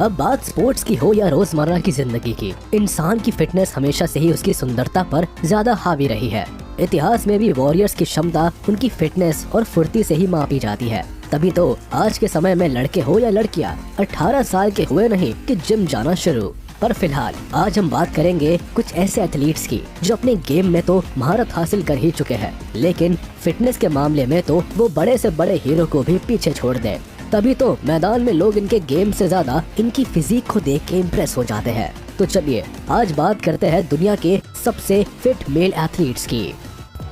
अब बात स्पोर्ट्स की हो या रोजमर्रा की जिंदगी की, इंसान की फिटनेस हमेशा से ही उसकी सुंदरता पर ज्यादा हावी रही है। इतिहास में भी वॉरियर्स की क्षमता उनकी फिटनेस और फुर्ती से ही मापी जाती है। तभी तो आज के समय में लड़के हो या लड़कियां 18 साल के हुए नहीं कि जिम जाना शुरू। पर फिलहाल आज हम बात करेंगे कुछ ऐसे एथलीट्स की जो अपने गेम में तो महारत हासिल कर ही चुके हैं, लेकिन फिटनेस के मामले में तो वो बड़े से बड़े हीरो को भी पीछे छोड़ दे। तभी तो मैदान में लोग इनके गेम से ज्यादा इनकी फिजिक को देख के इम्प्रेस हो जाते हैं। तो चलिए आज बात करते हैं दुनिया के सबसे फिट मेल एथलीट्स की।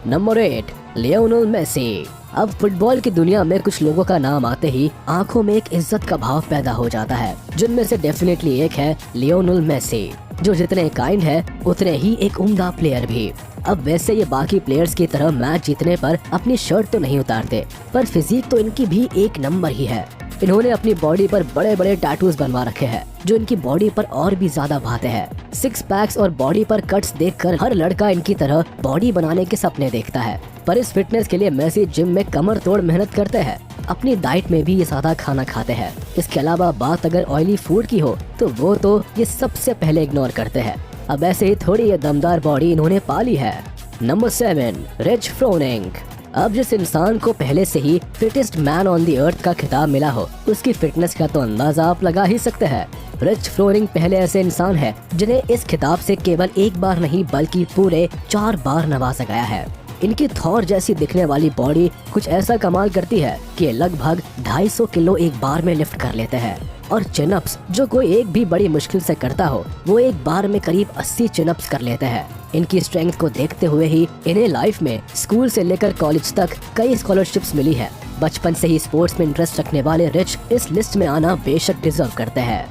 Number 8, Lionel Messi. अब फुटबॉल की दुनिया में कुछ लोगों का नाम आते ही आंखों में एक इज्जत का भाव पैदा हो जाता है, जिनमें से डेफिनेटली एक है लियोनेल मेसी, जो जितने काइंड है उतने ही एक उम्दा प्लेयर भी। अब वैसे ये बाकी प्लेयर्स की तरह मैच जीतने पर अपनी शर्ट तो नहीं उतारते, पर फिजिक तो इनकी भी एक नंबर ही है। इन्होंने अपनी बॉडी पर बड़े बड़े टैटूज बनवा रखे हैं, जो इनकी बॉडी पर और भी ज्यादा भाते हैं। 6 पैक्स और बॉडी पर कट्स देखकर हर लड़का इनकी तरह बॉडी बनाने के सपने देखता है। पर इस फिटनेस के लिए मेसी जिम में कमर तोड़ मेहनत करते हैं। अपनी डाइट में भी ये सादा खाना खाते हैं। इसके अलावा बात अगर ऑयली फूड की हो तो वो तो ये सबसे पहले इग्नोर करते हैं। अब ऐसे ही थोड़ी ये दमदार बॉडी इन्होंने पाली है। Number 7, Rich Froning. अब जिस इंसान को पहले से ही fittest man on the earth का खिताब मिला हो, उसकी फिटनेस का तो अंदाजा आप लगा ही सकते हैं। रिच फ्रोनिंग पहले ऐसे इंसान है जिन्हें इस खिताब से केवल एक बार नहीं बल्कि पूरे 4 बार नवाजा गया है। इनकी थॉर जैसी दिखने वाली बॉडी कुछ ऐसा कमाल करती है कि लगभग 250 किलो एक बार में लिफ्ट कर लेते हैं। और चिनअप्स जो कोई एक भी बड़ी मुश्किल से करता हो, वो एक बार में करीब 80 चिनअप्स कर लेते हैं। इनकी स्ट्रेंथ को देखते हुए ही इन्हें लाइफ में स्कूल से लेकर कॉलेज तक कई स्कॉलरशिप्स मिली है। बचपन से ही स्पोर्ट्स में इंटरेस्ट रखने वाले रिच इस लिस्ट में आना बेशक डिजर्व करते हैं।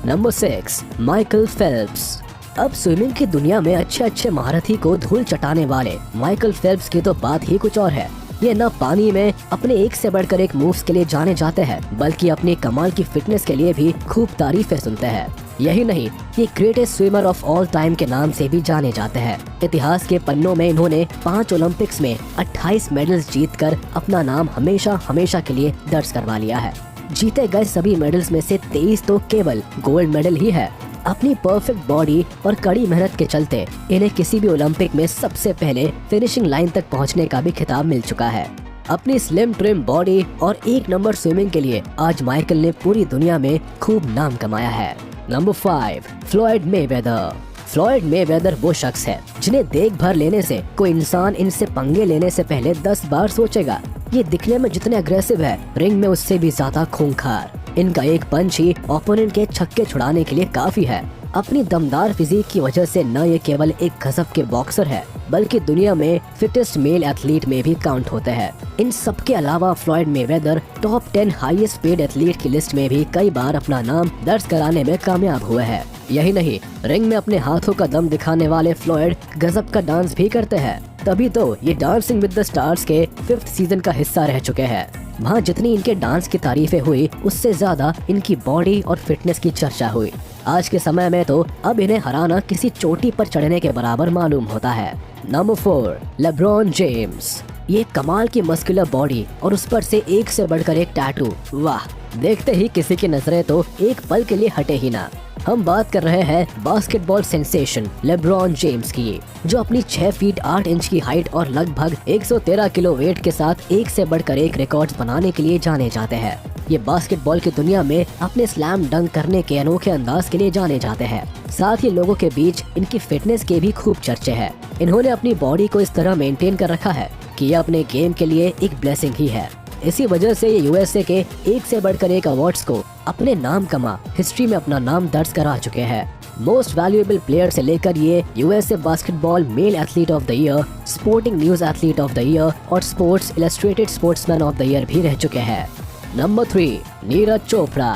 Number 6, Michael Phelps. अब स्विमिंग की दुनिया में अच्छे महारथी को धूल चटाने वाले माइकल फेल्प्स की तो बात ही कुछ और है। ये न पानी में अपने एक से बढ़कर एक मूव्स के लिए जाने जाते हैं, बल्कि अपनी कमाल की फिटनेस के लिए भी खूब तारीफें सुनते हैं। यही नहीं, ये greatest swimmer of all time के नाम से भी जाने जाते हैं। इतिहास के पन्नों में इन्होंने 5 ओलंपिक्स में 28 मेडल्स जीतकर अपना नाम हमेशा के लिए दर्ज करवा लिया है। जीते गए सभी मेडल्स में से 23 तो केवल गोल्ड मेडल ही है। अपनी परफेक्ट बॉडी और कड़ी मेहनत के चलते इन्हें किसी भी ओलंपिक में सबसे पहले फिनिशिंग लाइन तक पहुंचने का भी खिताब मिल चुका है। अपनी स्लिम ट्रिम बॉडी और एक नंबर स्विमिंग के लिए आज माइकल ने पूरी दुनिया में खूब नाम कमाया है। Number 5, Floyd Mayweather. Floyd Mayweather वो शख्स है जिन्हें देख भर लेने से कोई इंसान इनसे पंगे लेने से पहले 10 बार सोचेगा। ये दिखने में जितने अग्रेसिव है, रिंग में उससे भी ज्यादा खूंखार। इनका एक पंच ही ओपोनेंट के छक्के छुड़ाने के लिए काफी है। अपनी दमदार फिजिक की वजह से न ये केवल एक गजब के बॉक्सर है, बल्कि दुनिया में फिटेस्ट मेल एथलीट में भी काउंट होते हैं। इन सब के अलावा Floyd Mayweather top 10 highest paid athlete की लिस्ट में भी कई बार अपना नाम दर्ज कराने में कामयाब हुए हैं। यही नहीं, रिंग में अपने हाथों का दम दिखाने वाले फ्लॉयड गजब का डांस भी करते हैं। तभी तो ये डांसिंग विद द स्टार्स के 5th सीजन का हिस्सा रह चुके हैं। वहाँ जितनी इनके डांस की तारीफें हुई, उससे ज्यादा इनकी बॉडी और फिटनेस की चर्चा हुई। आज के समय में तो अब इन्हें हराना किसी चोटी पर चढ़ने के बराबर मालूम होता है। Number 4, LeBron James. ये कमाल की मस्कुलर बॉडी और उस पर से एक से बढ़कर एक टैटू, वाह! देखते ही किसी की नजरें तो एक पल के लिए हटे ही ना। हम बात कर रहे हैं बास्केटबॉल सेंसेशन लेब्रॉन जेम्स की, जो अपनी 6 फीट 8 इंच की हाइट और लगभग 113 किलो वेट के साथ एक से बढ़कर एक रिकॉर्ड्स बनाने के लिए जाने जाते हैं। ये बास्केटबॉल की दुनिया में अपने स्लैम डंक करने के अनोखे अंदाज के लिए जाने जाते हैं। साथ ही लोगों के बीच इनकी फिटनेस के भी खूब चर्चे हैं। इन्होंने अपनी बॉडी को इस तरह मेंटेन कर रखा है कि यह अपने गेम के लिए एक ब्लेसिंग ही है। इसी वजह से ये यूएसए के एक से बढ़कर एक अवार्ड्स को अपने नाम कमा हिस्ट्री में अपना नाम दर्ज करा चुके हैं। मोस्ट वैल्यूएबल प्लेयर से लेकर ये USA basketball male athlete of the year, Sporting News athlete of the year और Sports Illustrated sportsman of the year भी रह चुके हैं। नंबर 3, नीरज चोपड़ा।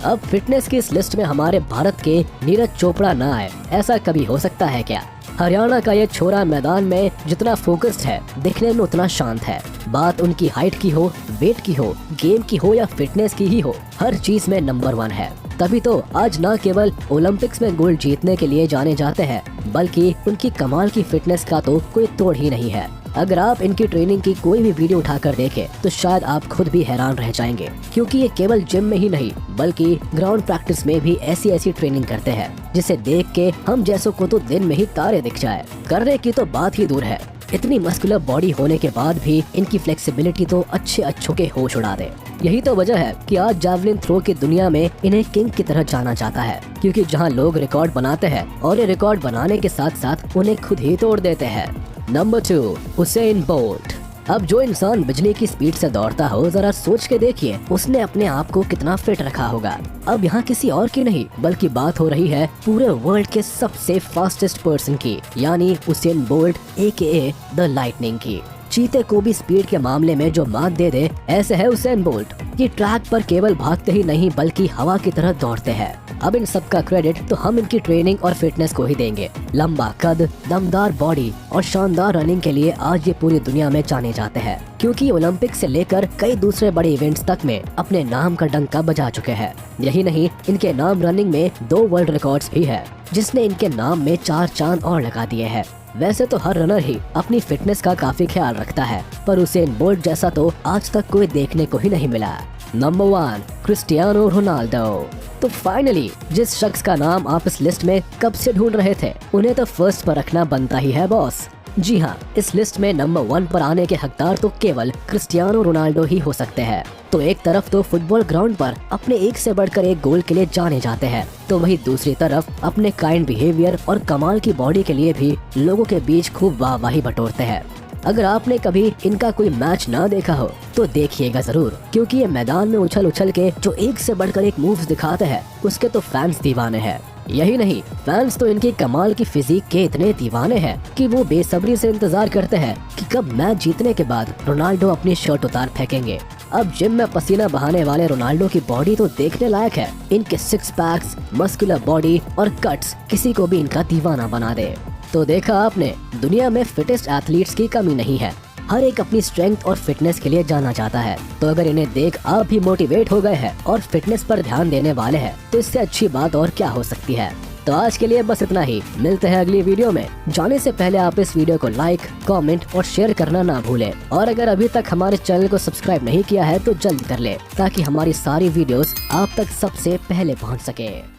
अब फिटनेस की इस लिस्ट में हमारे भारत के नीरज चोपड़ा ना आए, ऐसा कभी हो सकता है क्या? हरियाणा का ये छोरा मैदान में जितना फोकस्ड है, दिखने में उतना शांत है। बात उनकी हाइट की हो, वेट की हो, गेम की हो या फिटनेस की ही हो, हर चीज में नंबर 1 है। तभी तो आज न केवल ओलंपिक्स में गोल्ड जीतने के लिए जाने जाते हैं, बल्कि उनकी कमाल की फिटनेस का तो कोई तोड़ ही नहीं है। अगर आप इनकी ट्रेनिंग की कोई भी वीडियो उठाकर देखें तो शायद आप खुद भी हैरान रह जाएंगे, क्योंकि ये केवल जिम में ही नहीं बल्कि ग्राउंड प्रैक्टिस में भी ऐसी ट्रेनिंग करते हैं जिसे देख के हम जैसों को तो दिन में ही तारे दिख जाए। करने की तो बात ही दूर है, इतनी मस्कुलर बॉडी होने के बाद भी इनकी फ्लेक्सिबिलिटी तो अच्छों के होश उड़ा दे। यही तो वजह है कि आज जैवलिन थ्रो की दुनिया में इन्हें किंग की तरह जाना जाता है, क्योंकि जहां लोग रिकॉर्ड बनाते हैं और ये रिकॉर्ड बनाने के साथ साथ उन्हें खुद ही तोड़ देते हैं। Number 2, Usain bolt. अब जो इंसान बिजली की स्पीड से दौड़ता हो, जरा सोच के देखिए उसने अपने आप को कितना फिट रखा होगा। अब यहाँ किसी और की नहीं बल्कि बात हो रही है पूरे वर्ल्ड के सबसे फास्टेस्ट पर्सन की, यानी Usain bolt AKA the lightning की। चीते को भी स्पीड के मामले में जो मात दे ऐसे है उसेन बोल्ट। ये ट्रैक पर केवल भागते ही नहीं बल्कि हवा की तरह दौड़ते हैं। अब इन सब का क्रेडिट तो हम इनकी ट्रेनिंग और फिटनेस को ही देंगे। लंबा कद, दमदार बॉडी और शानदार रनिंग के लिए आज ये पूरी दुनिया में जाने जाते हैं, क्योंकि ओलंपिक से लेकर कई दूसरे बड़े इवेंट्स तक में अपने नाम का डंका बजा चुके हैं। यही नहीं, इनके नाम रनिंग में 2 वर्ल्ड रिकॉर्ड्स भी है, जिसने इनके नाम में 4 चांद और लगा दिए हैं। वैसे तो हर रनर ही अपनी फिटनेस का काफी ख्याल रखता है, पर उसेन बोल्ट जैसा तो आज तक कोई देखने को ही नहीं मिला। Number 1, Cristiano Ronaldo. तो फाइनली जिस शख्स का नाम आप इस लिस्ट में कब से ढूंढ रहे थे, उन्हें तो फर्स्ट पर रखना बनता ही है बॉस। जी हाँ, इस लिस्ट में नंबर 1 पर आने के हकदार तो केवल क्रिस्टियानो रोनाल्डो ही हो सकते हैं। तो एक तरफ तो फुटबॉल ग्राउंड पर अपने एक से बढ़कर एक गोल के लिए जाने जाते हैं, तो वही दूसरी तरफ अपने काइंड बिहेवियर और कमाल की बॉडी के लिए भी लोगों के बीच खूब वाहवाही बटोरते हैं। अगर आपने कभी इनका कोई मैच ना देखा हो तो देखिएगा जरूर, क्योंकि ये मैदान में उछल के जो एक से बढ़कर एक मूव्स दिखाते हैं उसके तो फैंस दीवाने हैं। यही नहीं, फैंस तो इनकी कमाल की फिजिक के इतने दीवाने हैं कि वो बेसब्री से इंतजार करते हैं कि कब मैच जीतने के बाद रोनाल्डो अपनी शर्ट उतार फेंकेंगे। अब जिम में पसीना बहाने वाले रोनाल्डो की बॉडी तो देखने लायक है। इनके 6 पैक्स, मस्कुलर बॉडी और कट्स किसी को भी इनका दीवाना बना दे। तो देखा आपने, दुनिया में फिटेस्ट एथलीट्स की कमी नहीं है। हर एक अपनी स्ट्रेंथ और फिटनेस के लिए जाना चाहता है। तो अगर इन्हें देख आप भी मोटिवेट हो गए हैं और फिटनेस पर ध्यान देने वाले हैं, तो इससे अच्छी बात और क्या हो सकती है। तो आज के लिए बस इतना ही, मिलते हैं अगली वीडियो में। जाने से पहले आप इस वीडियो को लाइक, कमेंट और शेयर करना ना भूलें। और अगर अभी तक हमारे चैनल को सब्सक्राइब नहीं किया है तो जल्द कर ले, ताकि हमारी सारी वीडियोस आप तक सबसे पहले पहुंच सके।